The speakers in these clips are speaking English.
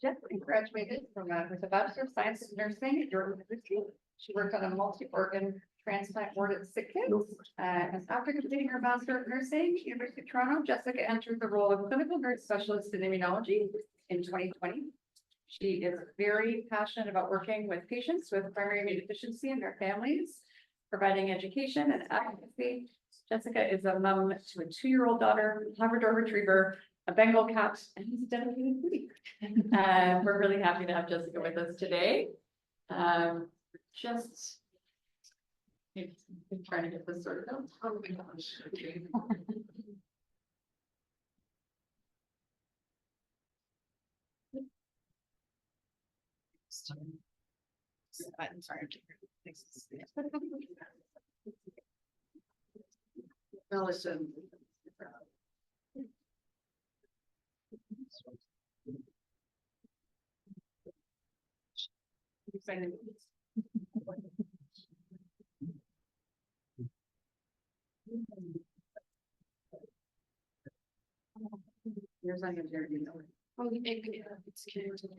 Jessica graduated from with a Bachelor of Science in Nursing at York University. She worked on a multi-organ transplant ward at Sick Kids. And after completing her Master of Nursing, University of Toronto, Jessica entered the role of clinical nurse specialist in immunology in 2020. She is very passionate about working with patients with primary immunodeficiency and their families, providing education and advocacy. Jessica is a mom to a 2-year-old daughter, Labrador Retriever, a Bengal cat, and he's a dedicated foodie. We're really happy to have Jessica with us today. Just trying to get this sorted out. Oh my gosh. I'm sorry. Listen. Here's on your journey. Oh, it's connected.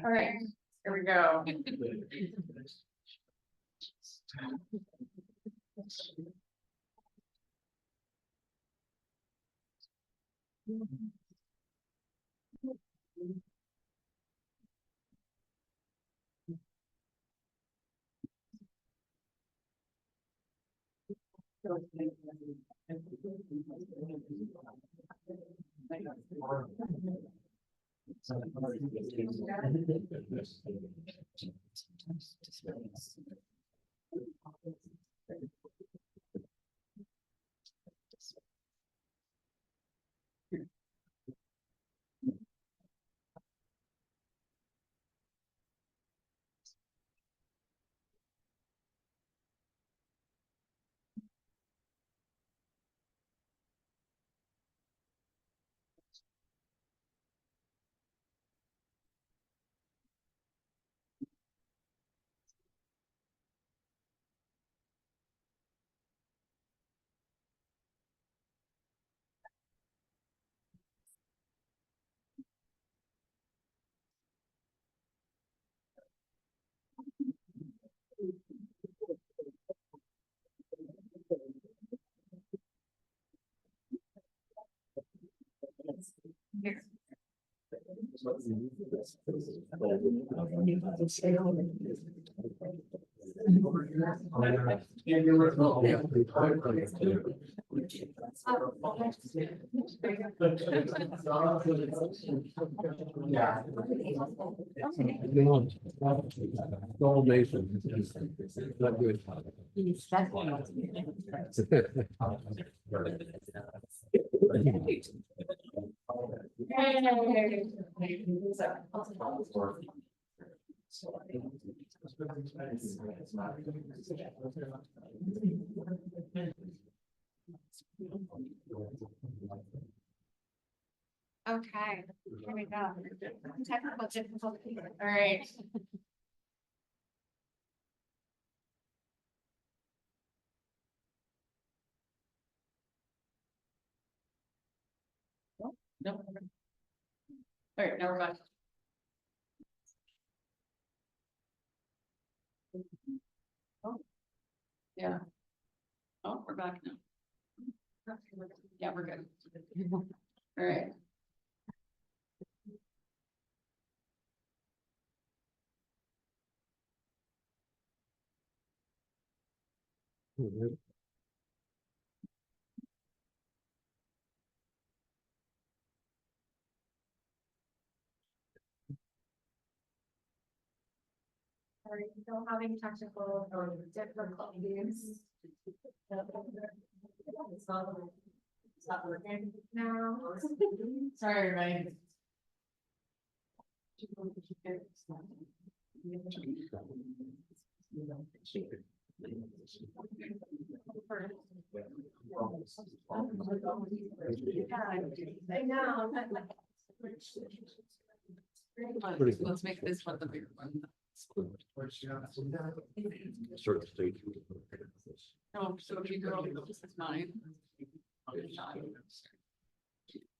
All right, here we go. Okay, here we go. Technical difficulty. All right. No. All right, now we're back. Oh, yeah. Oh, we're back now. Yeah, we're good. All right. Are you still having technical or difficulties? It's not working now. Sorry, everybody. I know. Let's make this one the bigger one. Sort of state. Oh, so if you go, this is mine.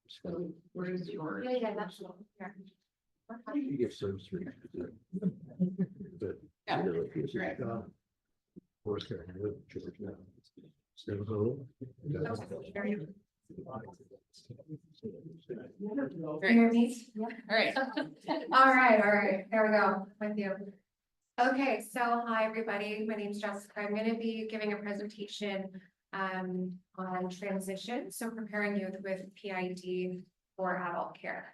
So where is yours? Yeah, that's. You get some three. But. Yeah. you know, like, it's, Right. Forest Care, you know, George now. Never go. Hear me? All right. All right, there we go, with you. Okay, so hi, everybody, my name is Jessica, I'm gonna be giving a presentation on transition, so preparing youth with PID for adult care.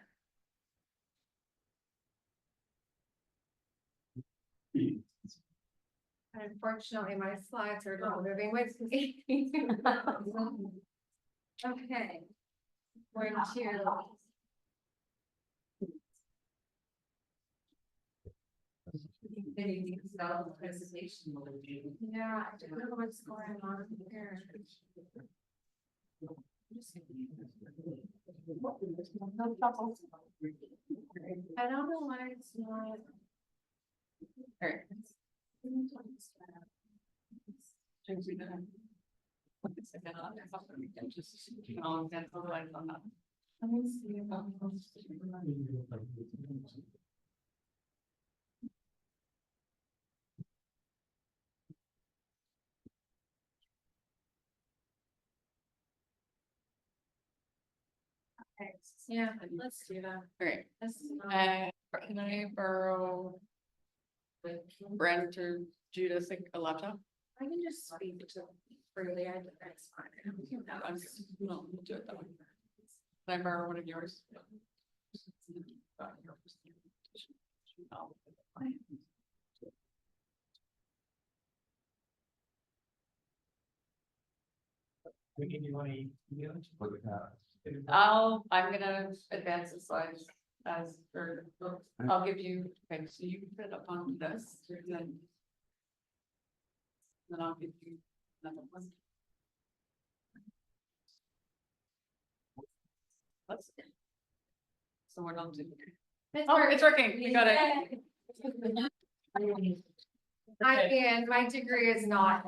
Unfortunately, my slides are not moving with me. Okay. Going to. Yeah, I don't know what's going on here. I don't know why it's not. All right. Let me see. Okay, yeah, let's do that. All right. This is not- Can I borrow Brent or Judas a laptop? I can just speak to freely, that's fine. I'm just, no, we'll do it that way. Can I borrow one of yours? I'm gonna advance the slides as, or I'll give you, okay, so you can put it up on this, and then I'll give you another one. Let's. So we're not doing. Oh, it's working, we got it. And my degree is not.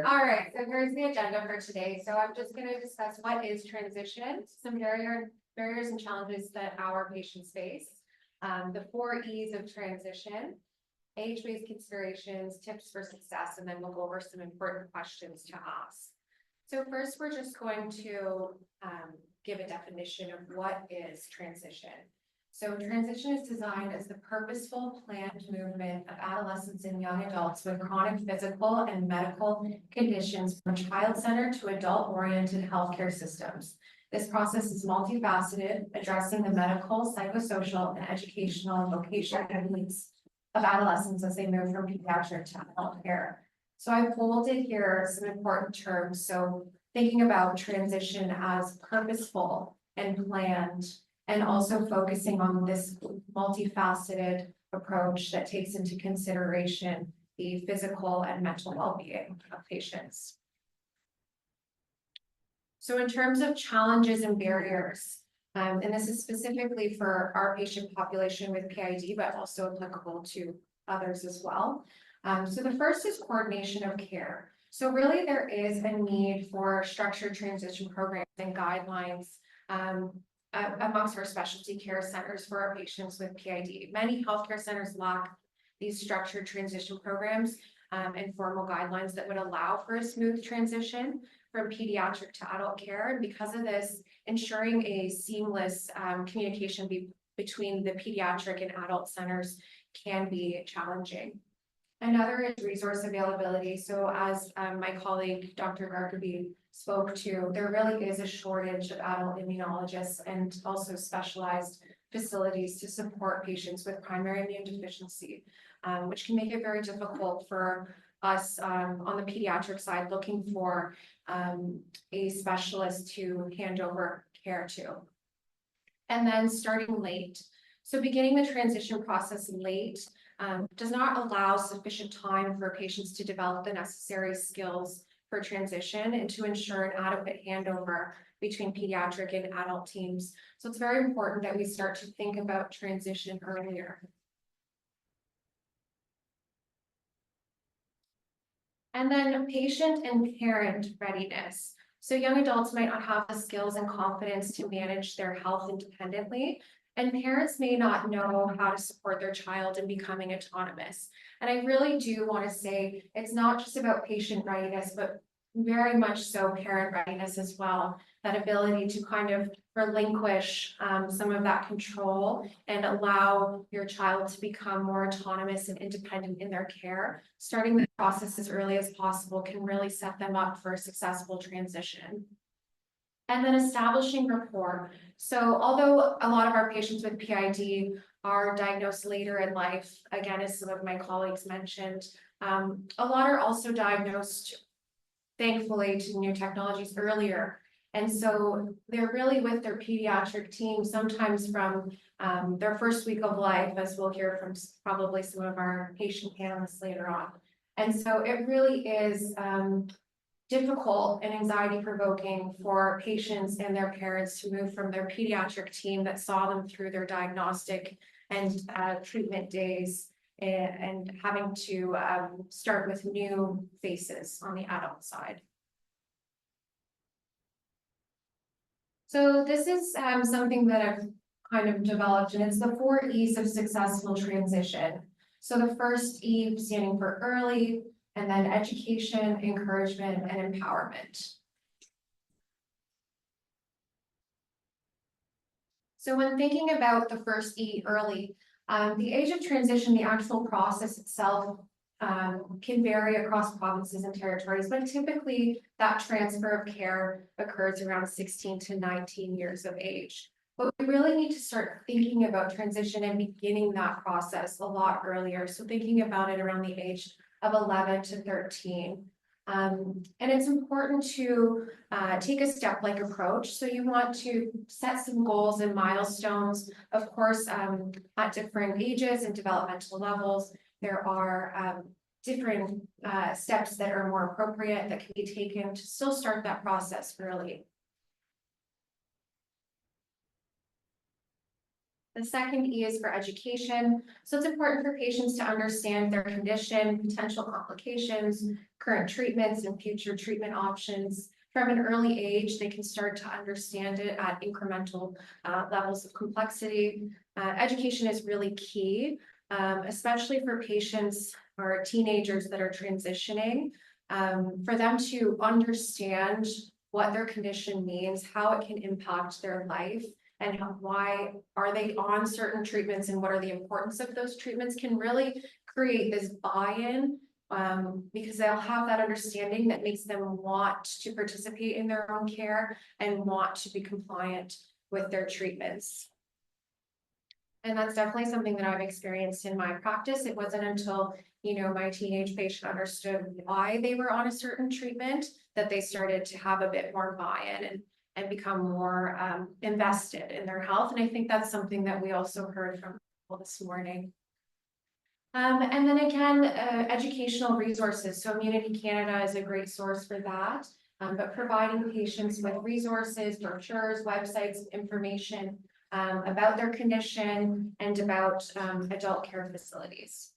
All right, so here's the agenda for today. So I'm just gonna discuss what is transition, some barriers and challenges that our patients face. The 4 E's of transition, age-based considerations, tips for success, and then we'll go over some important questions to ask. So first, we're just going to give a definition of what is transition. So transition is designed as the purposeful planned movement of adolescents and young adults with chronic physical and medical conditions from child-centered to adult-oriented healthcare systems. This process is multifaceted, addressing the medical, psychosocial, and educational and vocational needs of adolescents as they move from pediatric to adult care. So I've bolded here some important terms. So thinking about transition as purposeful and planned, and also focusing on this multifaceted approach that takes into consideration the physical and mental well-being of patients. So in terms of challenges and barriers, and this is specifically for our patient population with PID, but also applicable to others as well. So the first is coordination of care. So really there is a need for structured transition programs and guidelines amongst our specialty care centers for our patients with PID. Many healthcare centers lack these structured transition programs and formal guidelines that would allow for a smooth transition from pediatric to adult care. And because of this, ensuring a seamless communication between the pediatric and adult centers can be challenging. Another is resource availability. So as my colleague, Dr. Gargaby, spoke to, there really is a shortage of adult immunologists and also specialized facilities to support patients with primary immune deficiency, which can make it very difficult for us on the pediatric side looking for a specialist to hand over care to. And then starting late. So beginning the transition process late does not allow sufficient time for patients to develop the necessary skills for transition and to ensure an adequate handover between pediatric and adult teams. So it's very important that we start to think about transition earlier. And then patient and parent readiness. So young adults might not have the skills and confidence to manage their health independently, and parents may not know how to support their child in becoming autonomous. And I really do want to say it's not just about patient readiness, but very much so parent readiness as well. That ability to kind of relinquish some of that control and allow your child to become more autonomous and independent in their care. Starting the process as early as possible can really set them up for a successful transition. And then establishing rapport. So although a lot of our patients with PID are diagnosed later in life, again, as some of my colleagues mentioned, a lot are also diagnosed, thankfully, to new technologies earlier. And so they're really with their pediatric team, sometimes from their first week of life, as we'll hear from probably some of our patient panelists later on. And so it really is difficult and anxiety provoking for patients and their parents to move from their pediatric team that saw them through their diagnostic and treatment days and having to start with new faces on the adult side. So this is something that I've kind of developed, and it's the 4 E's of successful transition. So the first E standing for early, and then education, encouragement, and empowerment. So when thinking about the first E, early, the age of transition, the actual process itself can vary across provinces and territories, but typically that transfer of care occurs around 16 to 19 years of age. But we really need to start thinking about transition and beginning that process a lot earlier. So thinking about it around the age of 11 to 13. And it's important to take a step-like approach. So you want to set some goals and milestones, of course, at different ages and developmental levels. There are different steps that are more appropriate that can be taken to still start that process early. The second E is for education. So it's important for patients to understand their condition, potential complications, current treatments, and future treatment options. From an early age, they can start to understand it at incremental levels of complexity. Education is really key, especially for patients or teenagers that are transitioning, for them to understand what their condition means, how it can impact their life, and why are they on certain treatments and what are the importance of those treatments can really create this buy-in, because they'll have that understanding that makes them want to participate in their own care and want to be compliant with their treatments. And that's definitely something that I've experienced in my practice. It wasn't until, my teenage patient understood why they were on a certain treatment that they started to have a bit more buy-in and become more invested in their health. And I think that's something that we also heard from people this morning. And then again, educational resources. So Immunity Canada is a great source for that, but providing patients with resources, brochures, websites, information about their condition and about adult care facilities.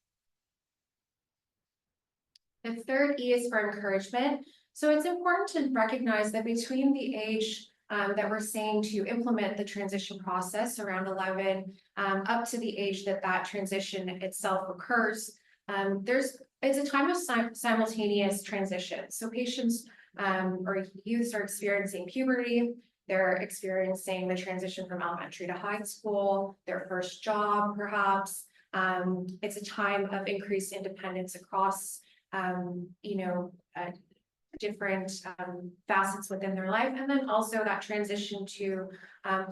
The third E is for encouragement. So it's important to recognize that between the age that we're saying to implement the transition process around 11 up to the age that transition itself occurs, it's a time of simultaneous transition. So patients or youths are experiencing puberty, they're experiencing the transition from elementary to high school, their first job perhaps. It's a time of increased independence across different facets within their life, and then also that transition to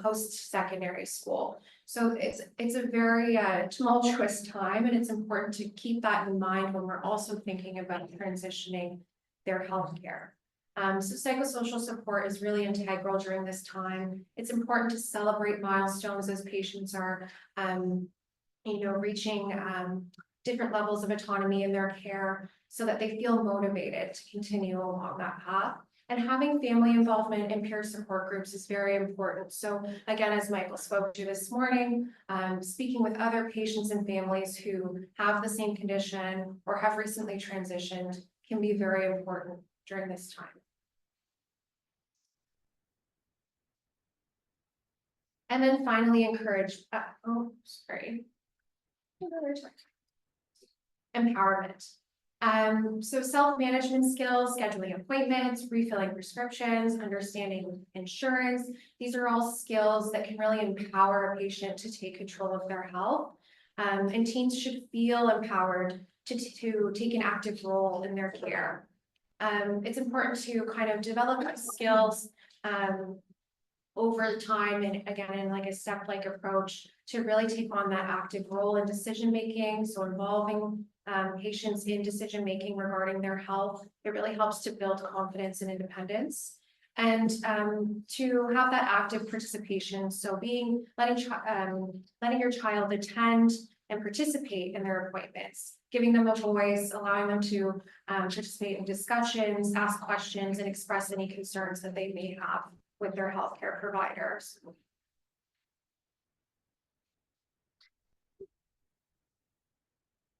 post-secondary school. So it's a very tumultuous time, and it's important to keep that in mind when we're also thinking about transitioning their healthcare. So psychosocial support is really integral during this time. It's important to celebrate milestones as patients are, reaching, different levels of autonomy in their care so that they feel motivated to continue along that path. And having family involvement in peer support groups is very important. So again, as Michael spoke to this morning, speaking with other patients and families who have the same condition or have recently transitioned can be very important during this time. And then finally encourage, empowerment. So self-management skills, scheduling appointments, refilling prescriptions, understanding insurance. These are all skills that can really empower a patient to take control of their health. And teens should feel empowered to take an active role in their care. It's important to kind of develop these skills over time and again, in like a step-like approach to really take on that active role in decision-making. So involving patients in decision-making regarding their health, it really helps to build confidence and independence. And to have that active participation, so letting your child attend and participate in their appointments, giving them a voice, allowing them to participate in discussions, ask questions, and express any concerns that they may have with their healthcare providers.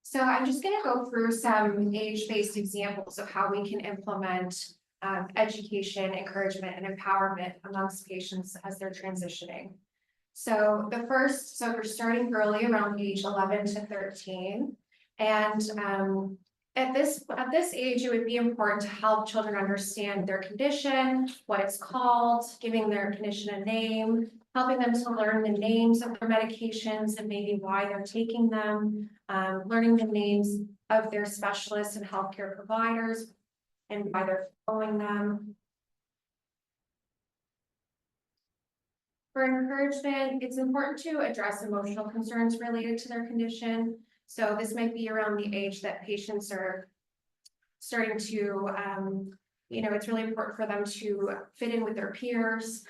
So I'm just going to go through some age-based examples of how we can implement education, encouragement, and empowerment amongst patients as they're transitioning. So the first, so we're starting early around age 11 to 13. And at this age, it would be important to help children understand their condition, what it's called, giving their condition a name, helping them to learn the names of their medications and maybe why they're taking them, learning the names of their specialists and healthcare providers and why they're following them. For encouragement, it's important to address emotional concerns related to their condition. So this might be around the age that patients are starting to, it's really important for them to fit in with their peers.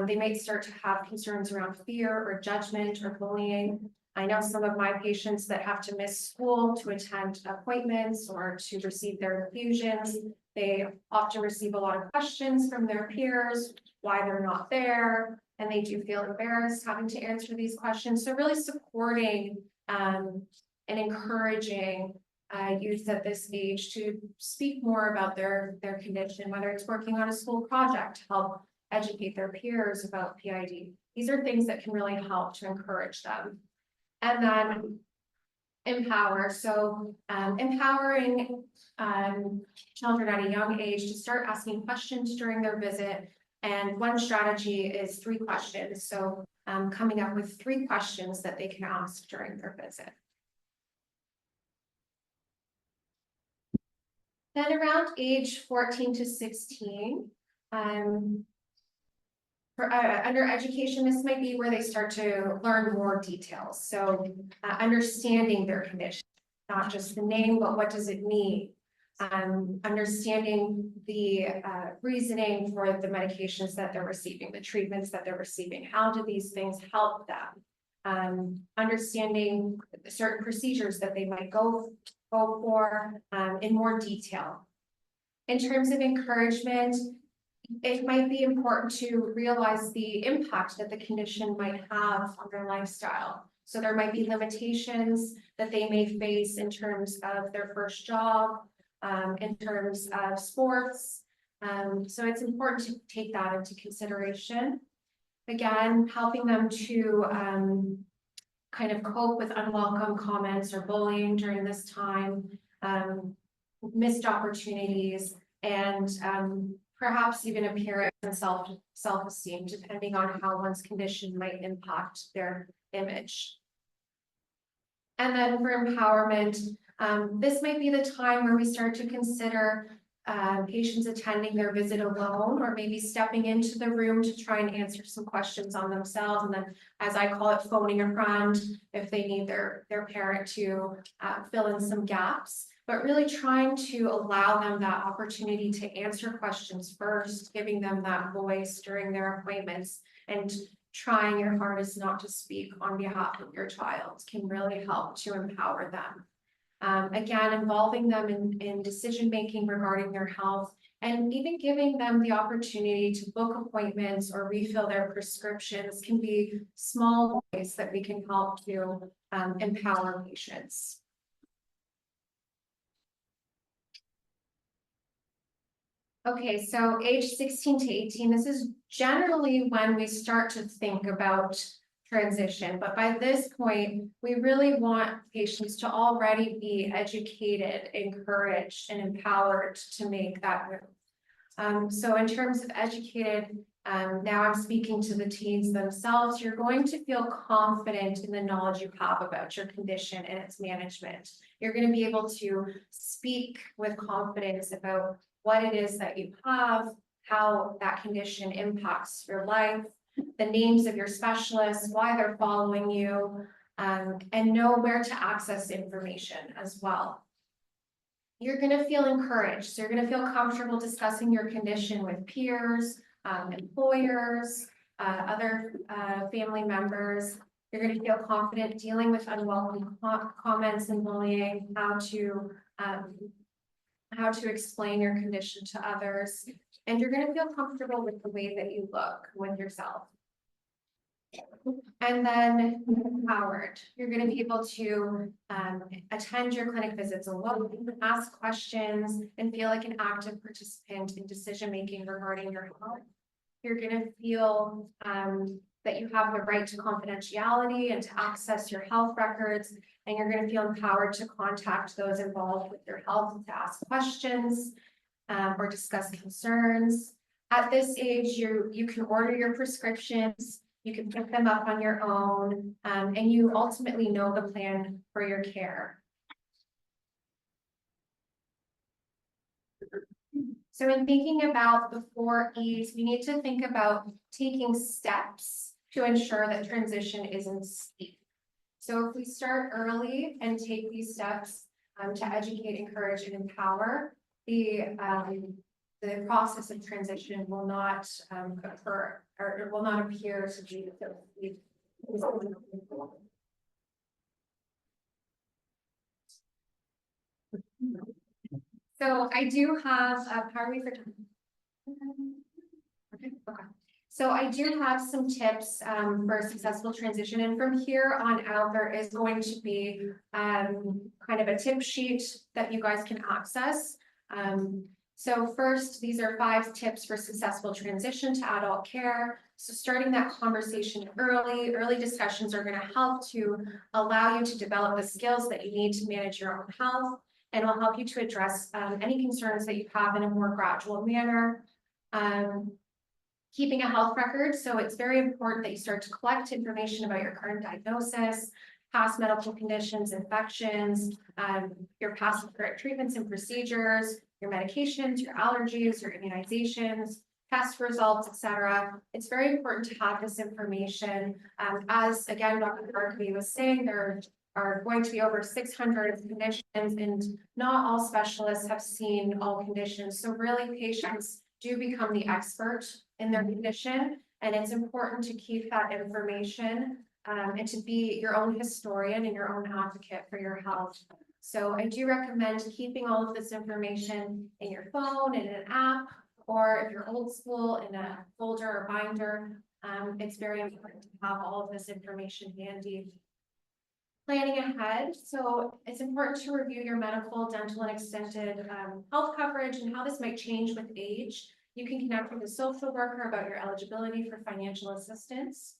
They might start to have concerns around fear or judgment or bullying. I know some of my patients that have to miss school to attend appointments or to receive their infusions. They often receive a lot of questions from their peers, why they're not there, and they do feel embarrassed having to answer these questions. So really supporting and encouraging youth at this age to speak more about their condition, whether it's working on a school project to help educate their peers about PID. These are things that can really help to encourage them. And then empower. So empowering children at a young age to start asking questions during their visit. And one strategy is 3 questions. So coming up with 3 questions that they can ask during their visit. Then around age 14 to 16, under education, this might be where they start to learn more details. So understanding their condition, not just the name, but what does it mean? Understanding the reasoning for the medications that they're receiving, the treatments that they're receiving. How do these things help them? Understanding certain procedures that they might go for in more detail. In terms of encouragement, it might be important to realize the impact that the condition might have on their lifestyle. So there might be limitations that they may face in terms of their first job, in terms of sports. So it's important to take that into consideration. Again, helping them to kind of cope with unwelcome comments or bullying during this time, missed opportunities, and perhaps even appearance and self-esteem, depending on how one's condition might impact their image. And then for empowerment, this might be the time where we start to consider patients attending their visit alone, or maybe stepping into the room to try and answer some questions on themselves. And then, as I call it, phoning a friend if they need their parent to fill in some gaps. but really trying to allow them that opportunity to answer questions first, giving them that voice during their appointments, and trying your hardest not to speak on behalf of your child can really help to empower them. Again, involving them in decision-making regarding their health, and even giving them the opportunity to book appointments or refill their prescriptions can be small ways that we can help to empower patients. Okay, so age 16 to 18, this is generally when we start to think about transition, but by this point, we really want patients to already be educated, encouraged, and empowered to make that move. So in terms of educated, now I'm speaking to the teens themselves, you're going to feel confident in the knowledge you have about your condition and its management. You're going to be able to speak with confidence about what it is that you have, how that condition impacts your life, the names of your specialists, why they're following you, and know where to access information as well. You're going to feel encouraged. So you're going to feel comfortable discussing your condition with peers, employers, other family members. You're going to feel confident dealing with unwelcome comments and bullying, how to explain your condition to others, and you're going to feel comfortable with the way that you look with yourself. And then empowered, you're going to be able to attend your clinic visits alone, ask questions, and feel like an active participant in decision-making regarding your health. You're going to feel that you have the right to confidentiality and to access your health records, and you're going to feel empowered to contact those involved with your health to ask questions or discuss concerns. At this age, you can order your prescriptions, you can pick them up on your own, and you ultimately know the plan for your care. So in thinking about the 4 E's, we need to think about taking steps to ensure that transition isn't steep. So if we start early and take these steps to educate, encourage, and empower, the process of transition will not occur, or it will not appear to be. So I do have, how are we for time? Okay. So I do have some tips for a successful transition, and from here on out, there is going to be kind of a tip sheet that you guys can access. So first, these are 5 tips for successful transition to adult care. So starting that conversation early discussions are going to help to allow you to develop the skills that you need to manage your own health, and will help you to address any concerns that you have in a more gradual manner. Keeping a health record. So it's very important that you start to collect information about your current diagnosis, past medical conditions, infections, your past current treatments and procedures, your medications, your allergies, your immunizations, test results, etc. It's very important to have this information. As again, Dr. Barkby was saying, there are going to be over 600 conditions, and not all specialists have seen all conditions. So really, patients do become the expert in their condition, and it's important to keep that information and to be your own historian and your own advocate for your health. So I do recommend keeping all of this information in your phone, in an app, or if you're old school, in a folder or binder. It's very important to have all of this information handy. Planning ahead, so it's important to review your medical, dental, and extended health coverage and how this might change with age. You can connect with a social worker about your eligibility for financial assistance.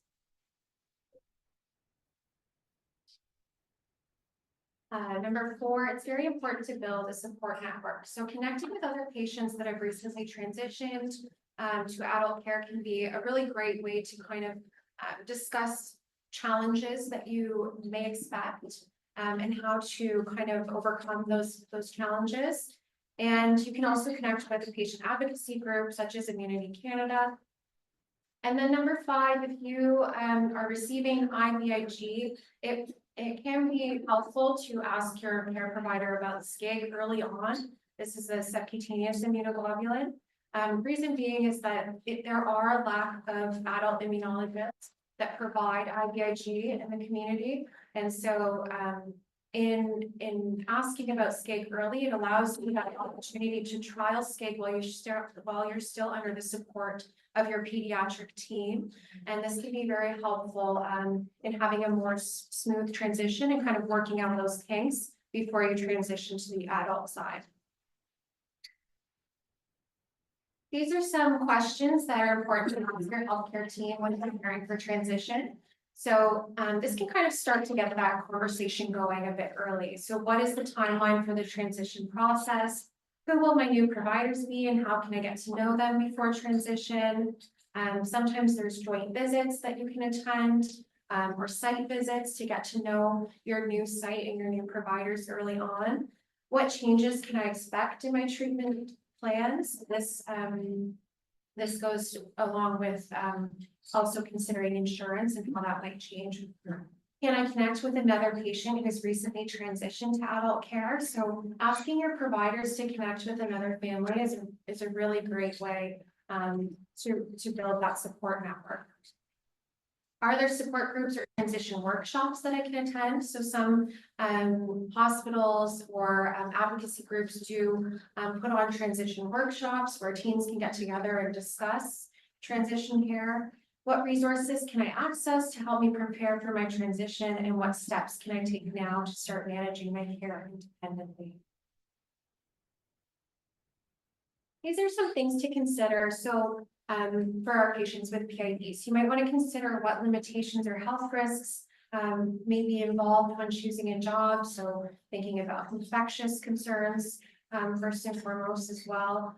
Number 4, it's very important to build a support network. So connecting with other patients that have recently transitioned to adult care can be a really great way to kind of discuss challenges that you may expect and how to kind of overcome those challenges. And you can also connect with a patient advocacy group such as Immunity Canada. And then number 5, if you are receiving IVIG, it can be helpful to ask your care provider about SCIG early on. This is a subcutaneous immunoglobulin. Reason being is that there are a lack of adult immunologists that provide IVIG in the community. And so in asking about SCIG early, it allows you that opportunity to trial SCIG while you're still under the support of your pediatric team. And this can be very helpful in having a more smooth transition and kind of working out those kinks before you transition to the adult side. These are some questions that are important to ask your healthcare team when preparing for transition. So this can kind of start to get that conversation going a bit early. So what is the timeline for the transition process? Who will my new providers be and how can I get to know them before transition? Sometimes there's joint visits that you can attend or site visits to get to know your new site and your new providers early on. What changes can I expect in my treatment plans? This goes along with also considering insurance and how that might change. Can I connect with another patient who's recently transitioned to adult care? So asking your providers to connect with another family is a really great way to build that support network. Are there support groups or transition workshops that I can attend? So some hospitals or advocacy groups do put on transition workshops where teams can get together and discuss transition care. What resources can I access to help me prepare for my transition, and what steps can I take now to start managing my care independently? These are some things to consider. So for our patients with PIDs, you might want to consider what limitations or health risks may be involved when choosing a job. So thinking about infectious concerns first and foremost as well.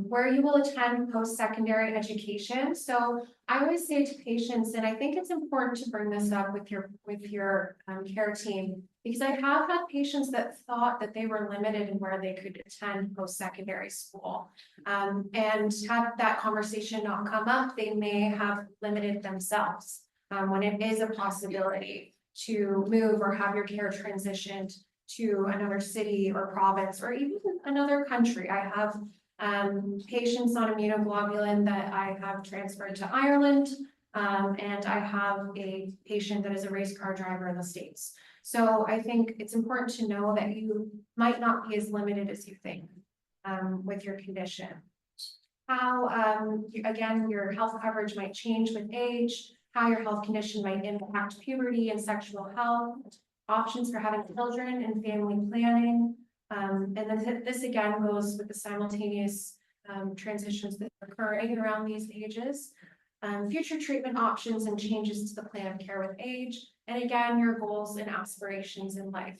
Where you will attend post-secondary education. So I always say to patients, and I think it's important to bring this up with your care team, because I have had patients that thought that they were limited in where they could attend post-secondary school. And had that conversation not come up, they may have limited themselves when it is a possibility to move or have your care transitioned to another city or province or even another country. I have patients on immunoglobulin that I have transferred to Ireland, and I have a patient that is a race car driver in the States. So I think it's important to know that you might not be as limited as you think with your condition. How, again, your health coverage might change with age, how your health condition might impact puberty and sexual health, options for having children and family planning. And then this again goes with the simultaneous transitions that are occurring around these ages. Future treatment options and changes to the plan of care with age. And again, your goals and aspirations in life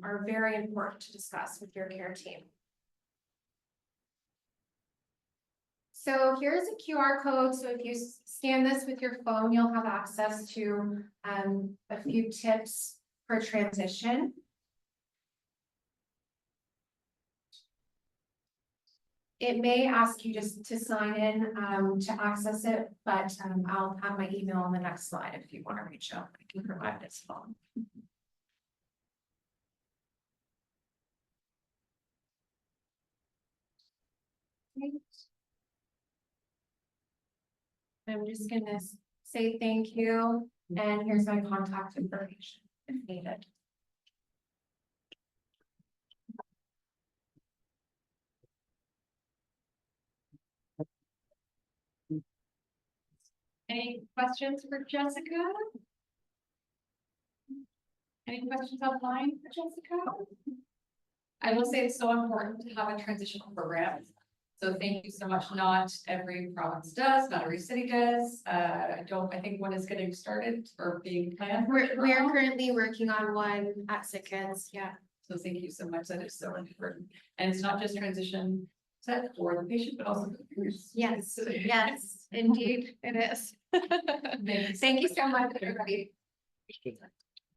are very important to discuss with your care team. So here's a QR code. So if you scan this with your phone, you'll have access to a few tips for transition. It may ask you just to sign in to access it, but I'll have my email on the next slide if you want to reach out. I can provide it as well. I'm just gonna say thank you, and here's my contact information if needed. Any questions for Jessica? Any questions online for Jessica? I will say it's so important to have a transitional program. So thank you so much. Not every province does, not every city does. I think one is getting started or being planned. We are currently working on one at SickKids, yeah. So thank you so much. That is so important. And it's not just transition set for the patient, but also for the parents. Yes, yes, indeed, it is. Thank you so much, everybody.